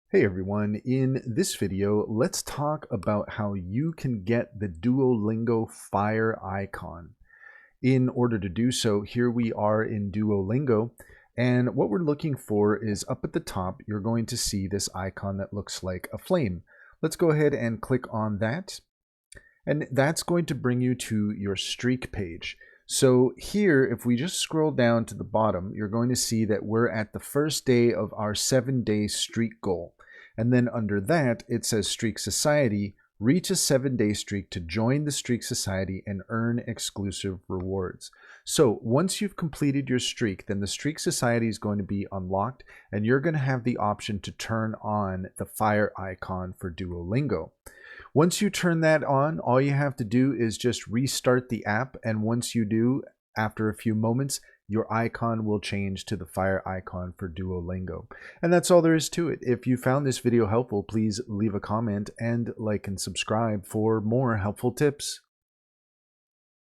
Hey everyone, in this video, let's talk about how you can get the Duolingo fire icon. In order to do so, here we are in Duolingo, and what we're looking for is up at the top, you're going to see this icon that looks like a flame. Let's go ahead and click on that, and that's going to bring you to your streak page. So here, if we just scroll down to the bottom, you're going to see that we're at the first day of our 7-day streak goal. And then under that, it says Streak Society. Reach a 7-day streak to join the Streak Society and earn exclusive rewards. So once you've completed your streak, then the Streak Society is going to be unlocked, and you're going to have the option to turn on the fire icon for Duolingo. Once you turn that on, all you have to do is just restart the app, and once you do, after a few moments, your icon will change to the fire icon for Duolingo. And that's all there is to it. If you found this video helpful, please leave a comment and like and subscribe for more helpful tips.